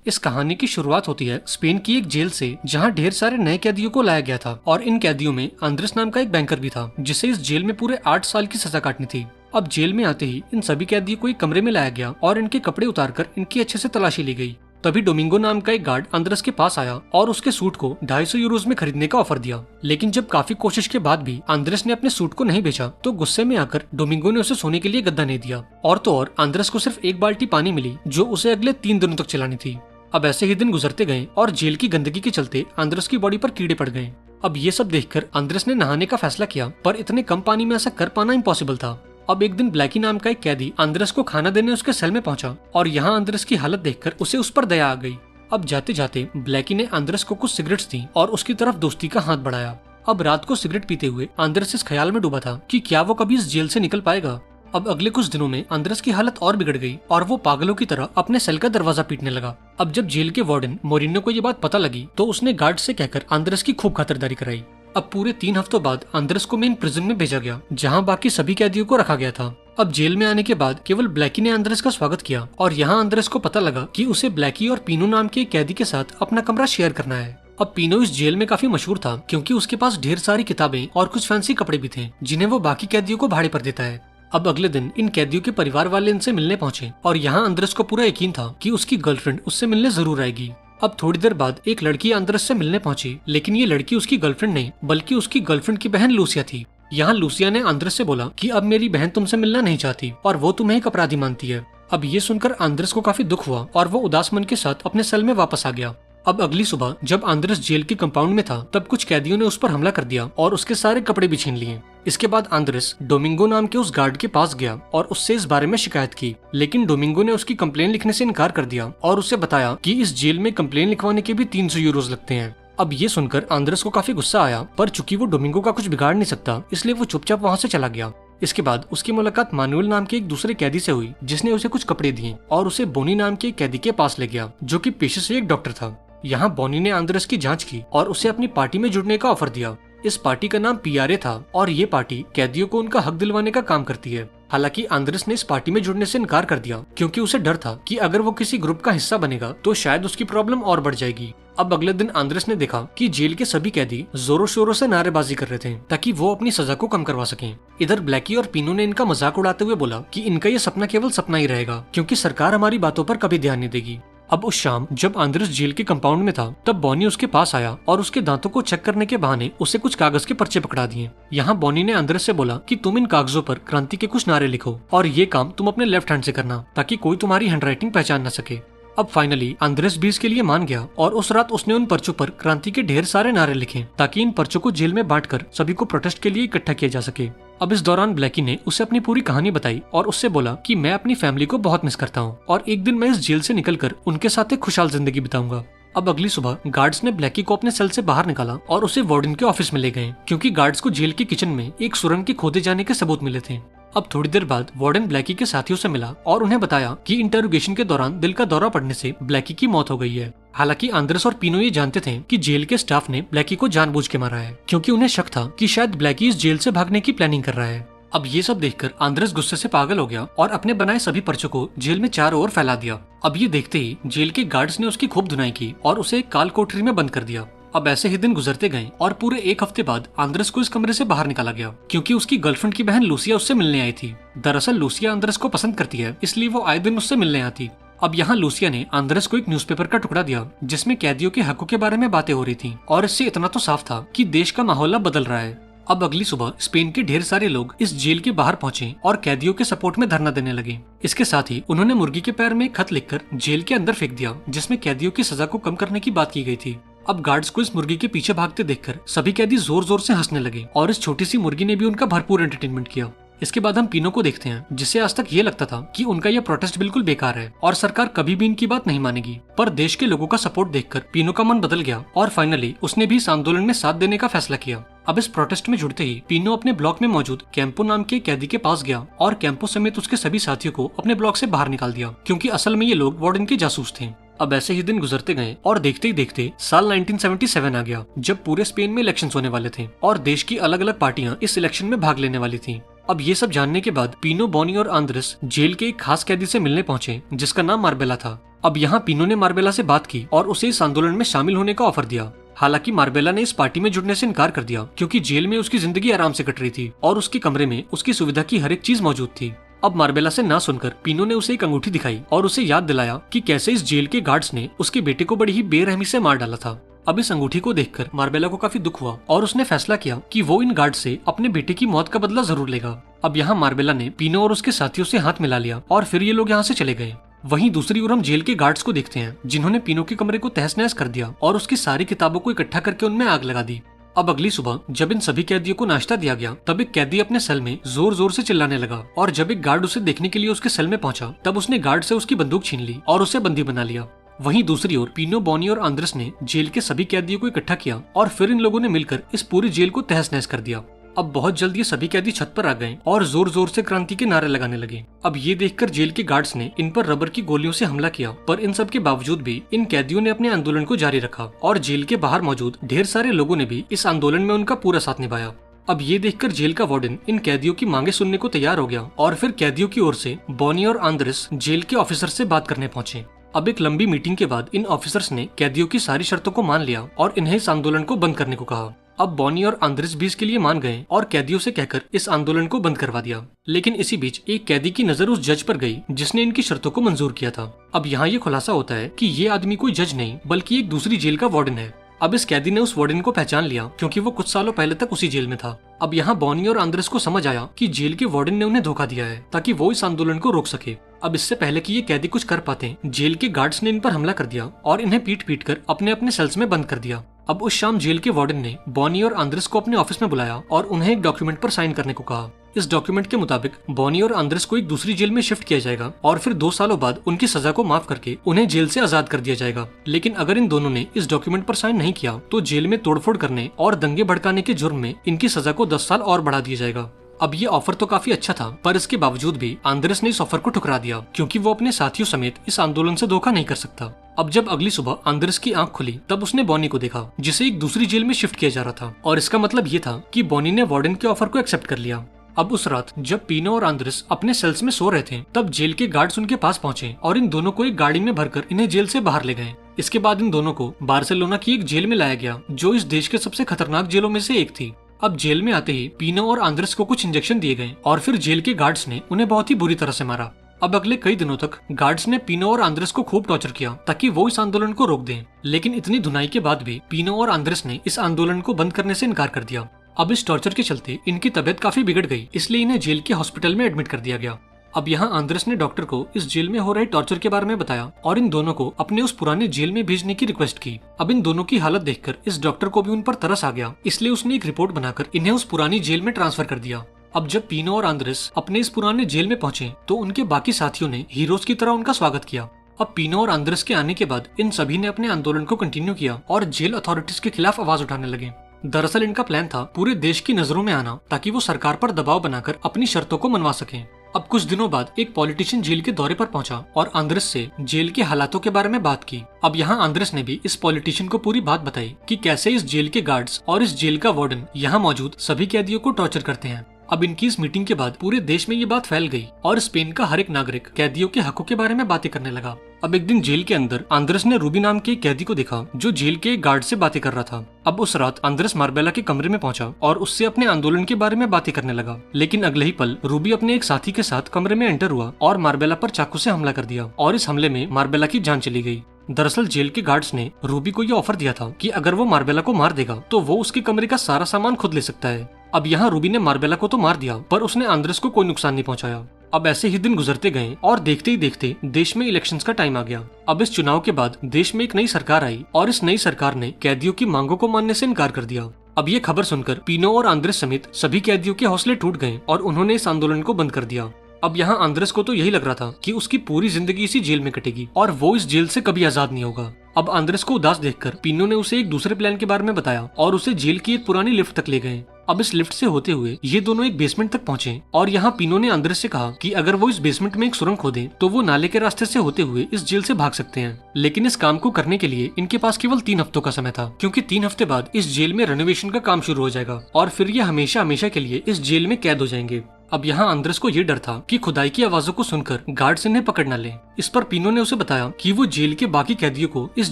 इस कहानी की शुरुआत होती है स्पेन की एक जेल से, जहां ढेर सारे नए कैदियों को लाया गया था और इन कैदियों में आंद्रेस नाम का एक बैंकर भी था, जिसे इस जेल में पूरे 8 साल की सजा काटनी थी। अब जेल में आते ही इन सभी कैदियों को एक कमरे में लाया गया और इनके कपड़े उतारकर इनकी अच्छे से तलाशी ली गई। तभी डोमिंगो नाम का एक गार्ड आंद्रेस के पास आया और उसके सूट को 250 यूरोज में खरीदने का ऑफर दिया। लेकिन जब काफी कोशिश के बाद भी आंद्रेस ने अपने सूट को नहीं बेचा तो गुस्से में आकर डोमिंगो ने उसे सोने के लिए गद्दा नहीं दिया। और तो और आंद्रेस को सिर्फ एक बाल्टी पानी मिली जो उसे अगले 3 दिनों तक चलानी थी। अब ऐसे ही दिन गुजरते गए और जेल की गंदगी के चलते आंद्रेस की बॉडी पर कीड़े पड़ गए। अब ये सब देखकर आंद्रेस ने नहाने का फैसला किया, पर इतने कम पानी में ऐसा कर पाना इम्पॉसिबल था। अब एक दिन ब्लैकी नाम का एक कैदी आंद्रेस को खाना देने उसके सेल में पहुंचा और यहाँ आंद्रेस की हालत देखकर उसे उस पर दया आ गई। अब जाते जाते ब्लैकी ने आंद्रेस को कुछ सिगरेट्स दी और उसकी तरफ दोस्ती का हाथ बढ़ाया। अब रात को सिगरेट पीते हुए आंद्रेस इस ख्याल में डूबा था कि क्या वो कभी इस जेल से निकल पाएगा। अब अगले कुछ दिनों में आंद्रेस की हालत और बिगड़ गई और वो पागलों की तरह अपने सेल का दरवाजा पीटने लगा। अब जब जेल के वार्डन मोरिनो को ये बात पता लगी तो उसने गार्ड से कहकर आंद्रेस की खूब खातिरदारी कराई। अब पूरे 3 हफ्तों बाद आंद्रेस को मेन प्रिजन में भेजा गया, जहाँ बाकी सभी कैदियों को रखा गया था। अब जेल में आने के बाद केवल ब्लैकी ने आंद्रेस का स्वागत किया और यहाँ आंद्रेस को पता लगा कि उसे ब्लैकी और पीनो नाम के एक कैदी के साथ अपना कमरा शेयर करना है। अब पीनो इस जेल में काफी मशहूर था क्योंकि उसके पास ढेर सारी किताबें और कुछ फैंसी कपड़े भी थे, जिन्हें वो बाकी कैदियों को भाड़े पर देता है। अब अगले दिन इन कैदियों के परिवार वाले इनसे मिलने पहुंचे और यहाँ आंद्रेस को पूरा यकीन था कि उसकी गर्लफ्रेंड उससे मिलने जरूर आएगी। अब थोड़ी देर बाद एक लड़की आंद्रेस से मिलने पहुंची, लेकिन ये लड़की उसकी गर्लफ्रेंड नहीं बल्कि उसकी गर्लफ्रेंड की बहन लूसिया थी। यहाँ लूसिया ने आंद्रेस से बोला कि अब मेरी बहन तुमसे मिलना नहीं चाहती और वो तुम्हें एक अपराधी मानती है। अब ये सुनकर आंद्रेस को काफी दुख हुआ और वो उदास मन के साथ अपने सेल में वापस आ गया। अब अगली सुबह जब आंद्रेस जेल के कंपाउंड में था तब कुछ कैदियों ने उस पर हमला कर दिया और उसके सारे कपड़े भी छीन लिए। इसके बाद आंद्रेस डोमिंगो नाम के उस गार्ड के पास गया और उससे इस बारे में शिकायत की, लेकिन डोमिंगो ने उसकी कंप्लेन लिखने से इनकार कर दिया और उसे बताया कि इस जेल में कंप्लेन लिखवाने के भी 300 यूरोज लगते हैं। अब ये सुनकर आंद्रेस को काफी गुस्सा आया, पर चूंकि वो डोमिंगो का कुछ बिगाड़ नहीं सकता इसलिए वो चुपचाप वहाँ से चला गया। इसके बाद उसकी मुलाकात मानुएल नाम के एक दूसरे कैदी से हुई, जिसने उसे कुछ कपड़े दिए और उसे बोनी नाम के एक कैदी के पास ले गया, जो कि पेशे से एक डॉक्टर था। यहाँ बोनी ने आंद्रेस की जांच की और उसे अपनी पार्टी में जुड़ने का ऑफर दिया। इस पार्टी का नाम पियारे था और ये पार्टी कैदियों को उनका हक दिलवाने का काम करती है। हालांकि आंद्रेस ने इस पार्टी में जुड़ने से इनकार कर दिया क्योंकि उसे डर था कि अगर वो किसी ग्रुप का हिस्सा बनेगा तो शायद उसकी प्रॉब्लम और बढ़ जाएगी। अब अगले दिन आंद्रेस ने देखा कि जेल के सभी कैदी जोरों शोरों से नारेबाजी कर रहे थे ताकि वो अपनी सजा को कम करवा सकें। इधर ब्लैकी और पीनो ने इनका मजाक उड़ाते हुए बोला कि इनका ये सपना केवल सपना ही रहेगा क्योंकि सरकार हमारी बातों पर कभी ध्यान नहीं देगी। अब उस शाम जब आंद्रेस जेल के कंपाउंड में था तब बॉनी उसके पास आया और उसके दांतों को चेक करने के बहाने उसे कुछ कागज के पर्चे पकड़ा दिए। यहाँ बॉनी ने आंद्रेस से बोला कि तुम इन कागजों पर क्रांति के कुछ नारे लिखो और ये काम तुम अपने लेफ्ट हैंड से करना ताकि कोई तुम्हारी हैंडराइटिंग पहचान न सके। अब फाइनली आंद्रेस भी इसके लिए मान गया और उस रात उसने उन पर्चों पर क्रांति के ढेर सारे नारे लिखे ताकि इन पर्चों को जेल में बांटकर सभी को प्रोटेस्ट के लिए इकट्ठा किया जा सके। अब इस दौरान ब्लैकी ने उसे अपनी पूरी कहानी बताई और उससे बोला कि मैं अपनी फैमिली को बहुत मिस करता हूँ और एक दिन मैं इस जेल से निकलकर उनके साथ एक खुशहाल जिंदगी बिताऊंगा। अब अगली सुबह गार्ड्स ने ब्लैकी को अपने सेल से बाहर निकाला और उसे वार्डन के ऑफिस में ले गए क्योंकि गार्ड्स को जेल के किचन में एक सुरंग के खोदे जाने के सबूत मिले थे। अब थोड़ी देर बाद वार्डन ब्लैकी के साथियों से मिला और उन्हें बताया कि इंटरोगेशन के दौरान दिल का दौरा पड़ने से ब्लैकी की मौत हो गई है। हालांकि आंद्रेस और पीनो ये जानते थे कि जेल के स्टाफ ने ब्लैकी को जानबूझ के मारा है क्योंकि उन्हें शक था कि शायद ब्लैकी इस जेल से भागने की प्लानिंग कर रहा है। अब ये सब देखकर आंद्रेस गुस्से से पागल हो गया और अपने बनाए सभी पर्चों को जेल में चारों ओर फैला दिया। अब ये देखते ही जेल के गार्ड्स ने उसकी खूब धुनाई की और उसे एक काल कोठरी में बंद कर दिया। अब ऐसे ही दिन गुजरते गए और पूरे 1 हफ्ते बाद आंद्रेस को इस कमरे से बाहर निकाला गया क्योंकि उसकी गर्लफ्रेंड की बहन लूसिया उससे मिलने आई थी। दरअसल लूसिया आंद्रेस को पसंद करती है, इसलिए वो आए दिन उससे मिलने आती। अब यहाँ लूसिया ने आंद्रेस को एक न्यूज़पेपर का टुकड़ा दिया जिसमें कैदियों के हकों के बारे में बातें हो रही थी और इससे इतना तो साफ था कि देश का माहौल बदल रहा है। अब अगली सुबह स्पेन के ढेर सारे लोग इस जेल के बाहर पहुंचे और कैदियों के सपोर्ट में धरना देने लगे। इसके साथ ही उन्होंने मुर्गी के पैर में एक खत लिखकर जेल के अंदर फेंक दिया जिसमें कैदियों की सजा को कम करने की बात की गई थी। अब गार्ड्स को इस मुर्गी के पीछे भागते देखकर सभी कैदी जोर जोर से हंसने लगे और इस छोटी सी मुर्गी ने भी उनका भरपूर एंटरटेनमेंट किया। इसके बाद हम पीनो को देखते हैं, जिसे आज तक ये लगता था कि उनका यह प्रोटेस्ट बिल्कुल बेकार है और सरकार कभी भी इनकी बात नहीं मानेगी। पर देश के लोगों का सपोर्ट देखकर पीनो का मन बदल गया और फाइनली उसने भी इस आंदोलन में साथ देने का फैसला किया। अब इस प्रोटेस्ट में जुड़ते ही पीनो अपने ब्लॉक में मौजूद कैंपो नाम के कैदी के पास गया और कैंपो समेत उसके सभी साथियों को अपने ब्लॉक से बाहर निकाल दिया क्योंकि असल में ये लोग वार्डन के जासूस थे। अब ऐसे ही दिन गुजरते गए और देखते ही देखते साल 1977 आ गया जब पूरे स्पेन में इलेक्शंस होने वाले थे और देश की अलग अलग पार्टियां इस इलेक्शन में भाग लेने वाली थी। अब ये सब जानने के बाद पीनो, बॉनी और आंद्रेस जेल के एक खास कैदी से मिलने पहुंचे जिसका नाम मार्बेला था। अब यहाँ पीनो ने मार्बेला से बात की और उसे इस आंदोलन में शामिल होने का ऑफर दिया। हालांकि मार्बेला ने इस पार्टी में जुड़ने से इनकार कर दिया क्योंकि जेल में उसकी जिंदगी आराम से कट रही थी और उसके कमरे में उसकी सुविधा की हर एक चीज मौजूद थी। अब मार्बेला से ना सुनकर पीनो ने उसे एक अंगूठी दिखाई और उसे याद दिलाया कि कैसे इस जेल के गार्ड्स ने उसके बेटे को बड़ी ही बेरहमी से मार डाला था। अब इस अंगूठी को देखकर मार्बेला को काफी दुख हुआ और उसने फैसला किया कि वो इन गार्ड से अपने बेटे की मौत का बदला जरूर लेगा। अब यहाँ मार्बेला ने पीनो और उसके साथियों से हाथ मिला लिया और फिर ये लोग यहाँ से चले गए। वहीं दूसरी ओर हम जेल के गार्ड्स को देखते हैं जिन्होंने पीनो के कमरे को तहस नहस कर दिया और उसकी सारी किताबों को इकट्ठा करके उनमें आग लगा दी। अब अगली सुबह जब इन सभी कैदियों को नाश्ता दिया गया तब एक कैदी अपने सेल में जोर जोर से चिल्लाने लगा और जब एक गार्ड उसे देखने के लिए उसके सेल में पहुंचा तब उसने गार्ड से उसकी बंदूक छीन ली और उसे बंदी बना लिया। वहीं दूसरी ओर पीनो, बॉनी और आंद्रेस ने जेल के सभी कैदियों को इकट्ठा किया और फिर इन लोगों ने मिलकर इस पूरी जेल को तहस नहस कर दिया। अब बहुत जल्द ये सभी कैदी छत पर आ गए और जोर जोर से क्रांति के नारे लगाने लगे। अब ये देखकर जेल के गार्ड्स ने इन पर रबर की गोलियों से हमला किया, पर इन सब के बावजूद भी इन कैदियों ने अपने आंदोलन को जारी रखा और जेल के बाहर मौजूद ढेर सारे लोगों ने भी इस आंदोलन में उनका पूरा साथ निभाया। अब ये देखकर जेल का वार्डन इन कैदियों की मांगे सुनने को तैयार हो गया और फिर कैदियों की ओर से बॉनी और आंद्रेस जेल के ऑफिसर से बात करने पहुंचे। अब एक लंबी मीटिंग के बाद इन ऑफिसर्स ने कैदियों की सारी शर्तों को मान लिया और इन्हें इस आंदोलन को बंद करने को कहा। अब बॉनी और आंद्रेस भी इसके लिए मान गए और कैदियों से कहकर इस आंदोलन को बंद करवा दिया। लेकिन इसी बीच एक कैदी की नजर उस जज पर गई जिसने इनकी शर्तों को मंजूर किया था। अब यहाँ ये खुलासा होता है कि ये आदमी कोई जज नहीं बल्कि एक दूसरी जेल का वार्डन है। अब इस कैदी ने उस वार्डन को पहचान लिया क्योंकि वो कुछ सालों पहले तक उसी जेल में था। अब यहाँ बॉनी और आंद्रेस को समझ आया कि जेल के वार्डन ने उन्हें धोखा दिया है ताकि वो इस आंदोलन को रोक सके। अब इससे पहले कि ये कैदी कुछ कर पाते जेल के गार्ड्स ने इन पर हमला कर दिया और इन्हें पीट पीट कर अपने अपने सेल्स में बंद कर दिया। अब उस शाम जेल के वार्डन ने बॉनी और आंद्रेस को अपने ऑफिस में बुलाया और उन्हें एक डॉक्यूमेंट पर साइन करने को कहा। इस डॉक्यूमेंट के मुताबिक बॉनी और आंद्रेस को एक दूसरी जेल में शिफ्ट किया जाएगा और फिर 2 सालों बाद उनकी सजा को माफ करके उन्हें जेल से आजाद कर दिया जाएगा। लेकिन अगर इन दोनों ने इस डॉक्यूमेंट पर साइन नहीं किया तो जेल में तोड़फोड़ करने और दंगे भड़काने के जुर्म में इनकी सजा को 10 साल और बढ़ा दिया जाएगा। अब ये ऑफर तो काफी अच्छा था, पर इसके बावजूद भी आंद्रेस ने इस ऑफर को ठुकरा दिया क्योंकि वो अपने साथियों समेत इस आंदोलन से धोखा नहीं कर सकता। अब जब अगली सुबह आंद्रेस की आंख खुली तब उसने बॉनी को देखा जिसे एक दूसरी जेल में शिफ्ट किया जा रहा था और इसका मतलब ये था कि बॉनी ने वार्डन के ऑफर को एक्सेप्ट कर लिया। अब उस रात जब पीनो और आंद्रेस अपने सेल्स में सो रहे थे तब जेल के गार्ड्स उनके पास पहुंचे और इन दोनों को एक गाड़ी में भरकर इन्हें जेल से बाहर ले गए। इसके बाद इन दोनों को बार्सिलोना की एक जेल में लाया गया जो इस देश के सबसे खतरनाक जेलों में से एक थी। अब जेल में आते ही पीनो और आंद्रेस को कुछ इंजेक्शन दिए गए और फिर जेल के गार्ड्स ने उन्हें बहुत ही बुरी तरह से मारा। अब अगले कई दिनों तक गार्ड्स ने पीनो और आंद्रेस को खूब टॉर्चर किया ताकि वो इस आंदोलन को रोक दें। लेकिन इतनी धुनाई के बाद भी पीनो और आंद्रेस ने इस आंदोलन को बंद करने से इनकार कर दिया। अब इस टॉर्चर के चलते इनकी तबीयत काफी बिगड़ गई, इसलिए इन्हें जेल के हॉस्पिटल में एडमिट कर दिया गया। अब यहाँ आंद्रेस ने डॉक्टर को इस जेल में हो रहे टॉर्चर के बारे में बताया और इन दोनों को अपने उस पुराने जेल में भेजने की रिक्वेस्ट की। अब इन दोनों की हालत देखकर इस डॉक्टर को भी उन पर तरस आ गया, इसलिए उसने एक रिपोर्ट बनाकर इन्हें उस पुरानी जेल में ट्रांसफर कर दिया। अब जब पीनो और आंद्रेस अपने इस पुराने जेल में पहुंचे तो उनके बाकी साथियों ने हीरोज की तरह उनका स्वागत किया। अब पीनो और आंद्रेस के आने के बाद इन सभी ने अपने आंदोलन को कंटिन्यू किया और जेल अथॉरिटीज के खिलाफ आवाज उठाने लगे। दरअसल इनका प्लान था पूरे देश की नजरों में आना ताकि वो सरकार पर दबाव बनाकर अपनी शर्तों को मनवा सकें। अब कुछ दिनों बाद एक पॉलिटिशियन जेल के दौरे पर पहुंचा और आंद्रेस से जेल के हालातों के बारे में बात की। अब यहाँ आंद्रेस ने भी इस पॉलिटिशियन को पूरी बात बताई कि कैसे इस जेल के गार्ड्स और इस जेल का वार्डन यहाँ मौजूद सभी कैदियों को टॉर्चर करते हैं। अब इनकी इस मीटिंग के बाद पूरे देश में ये बात फैल गई और स्पेन का हर एक नागरिक कैदियों के हकों के बारे में बातें करने लगा। अब एक दिन जेल के अंदर आंद्रेस ने रूबी नाम के एक कैदी को देखा जो जेल के एक गार्ड से बातें कर रहा था। अब उस रात आंद्रेस मार्बेला के कमरे में पहुंचा और उससे अपने आंदोलन के बारे में बातें करने लगा। लेकिन अगले ही पल रूबी अपने एक साथी के साथ कमरे में एंटर हुआ और मार्बेला पर चाकू से हमला कर दिया और इस हमले में मार्बेला की जान चली गई। दरअसल जेल के गार्ड्स ने रूबी को यह ऑफर दिया था कि अगर वो मार्बेला को मार देगा तो वो उसके कमरे का सारा सामान खुद ले सकता है। अब यहाँ रूबी ने मार्बेला को तो मार दिया पर उसने आंद्रेस को कोई नुकसान नहीं पहुंचाया। अब ऐसे ही दिन गुजरते गए और देखते ही देखते देश में इलेक्शंस का टाइम आ गया। अब इस चुनाव के बाद देश में एक नई सरकार आई और इस नई सरकार ने कैदियों की मांगों को मानने से इनकार कर दिया। अब ये खबर सुनकर पीनो और आंद्रेस समेत सभी कैदियों के हौसले टूट गए और उन्होंने इस आंदोलन को बंद कर दिया। अब यहाँ आंद्रेस को तो यही लग रहा था कि उसकी पूरी जिंदगी इसी जेल में कटेगी और वो इस जेल से कभी आजाद नहीं होगा। अब आंद्रेस को उदास देखकर पीनो ने उसे एक दूसरे प्लान के बारे में बताया और उसे जेल की एक पुरानी लिफ्ट तक ले गए। अब इस लिफ्ट से होते हुए ये दोनों एक बेसमेंट तक पहुंचे और यहाँ पीनो ने आंद्रेस से कहा कि अगर वो इस बेसमेंट में एक सुरंग खोदें तो वो नाले के रास्ते से होते हुए इस जेल से भाग सकते हैं। लेकिन इस काम को करने के लिए इनके पास केवल 3 हफ्तों का समय था क्योंकि 3 हफ्ते बाद इस जेल में रेनोवेशन का काम शुरू हो जाएगा और फिर ये हमेशा हमेशा के लिए इस जेल में कैद हो जाएंगे। अब यहाँ आंद्रेस को ये डर था कि खुदाई की आवाजों को सुनकर गार्ड्स इन्हें पकड़ न ले। इस पर पीनो ने उसे बताया कि वो जेल के बाकी कैदियों को इस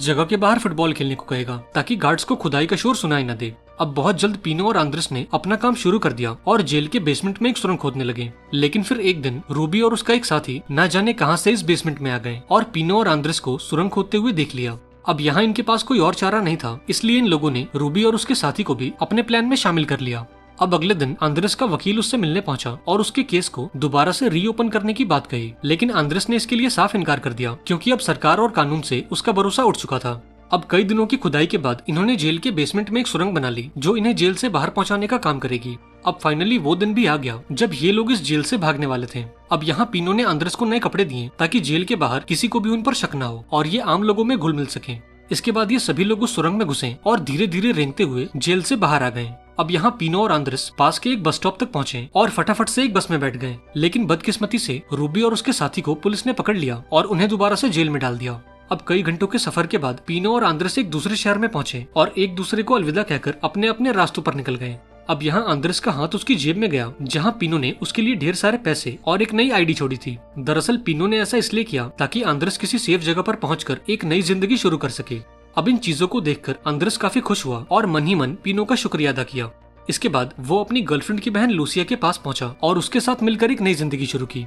जगह के बाहर फुटबॉल खेलने को कहेगा ताकि गार्ड्स को खुदाई का शोर सुनाई न दे। अब बहुत जल्द पीनो और आंद्रेस ने अपना काम शुरू कर दिया और जेल के बेसमेंट में एक सुरंग खोदने लगे। लेकिन फिर एक दिन रूबी और उसका एक साथी न जाने कहां से इस बेसमेंट में आ गए और पीनो और आंद्रेस को सुरंग खोदते हुए देख लिया। अब यहाँ इनके पास कोई और चारा नहीं था, इसलिए इन लोगों ने रूबी और उसके साथी को भी अपने प्लान में शामिल कर लिया। अब अगले दिन आंद्रेस का वकील उससे मिलने पहुंचा और उसके केस को दोबारा से रीओपन करने की बात कही, लेकिन आंद्रेस ने इसके लिए साफ इनकार कर दिया क्योंकि अब सरकार और कानून से उसका भरोसा उठ चुका था। अब कई दिनों की खुदाई के बाद इन्होंने जेल के बेसमेंट में एक सुरंग बना ली जो इन्हें जेल से बाहर पहुंचाने का काम करेगी। अब फाइनली वो दिन भी आ गया जब ये लोग इस जेल से भागने वाले थे। अब यहाँ पीनो ने आंद्रेस को नए कपड़े दिए ताकि जेल के बाहर किसी को भी उन पर शक न हो और ये आम लोगों में घुल मिल सके। इसके बाद ये सभी लोग उस सुरंग में घुसे और धीरे धीरे रेंगते हुए जेल से बाहर आ गए। अब यहाँ पीनो और आंद्रेस पास के एक बस स्टॉप तक पहुँचे और फटाफट से एक बस में बैठ गए, लेकिन बदकिस्मती से रूबी और उसके साथी को पुलिस ने पकड़ लिया और उन्हें दोबारा से जेल में डाल दिया। अब कई घंटों के सफर के बाद पीनो और आंद्रेस एक दूसरे शहर में पहुंचे और एक दूसरे को अलविदा कहकर अपने अपने रास्तों पर निकल गए। अब यहाँ आंद्रेस का हाथ उसकी जेब में गया जहाँ पीनो ने उसके लिए ढेर सारे पैसे और एक नई आईडी छोड़ी थी। दरअसल पीनो ने ऐसा इसलिए किया ताकि आंद्रेस किसी सेफ जगह पर पहुंचकर एक नई जिंदगी शुरू कर सके। अब इन चीजों को देखकर आंद्रेस काफी खुश हुआ और मन ही मन पीनो का शुक्रिया अदा किया। इसके बाद वो अपनी गर्लफ्रेंड की बहन लूसिया के पास पहुंचा और उसके साथ मिलकर एक नई जिंदगी शुरू की।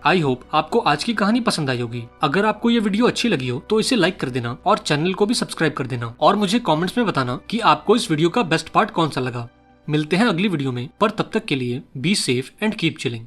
आई होप आपको आज की कहानी पसंद आई होगी। अगर आपको ये वीडियो अच्छी लगी हो तो इसे लाइक कर देना और चैनल को भी सब्सक्राइब कर देना और मुझे कमेंट्स में बताना कि आपको इस वीडियो का बेस्ट पार्ट कौन सा लगा। मिलते हैं अगली वीडियो में, पर तब तक के लिए be safe and keep chilling.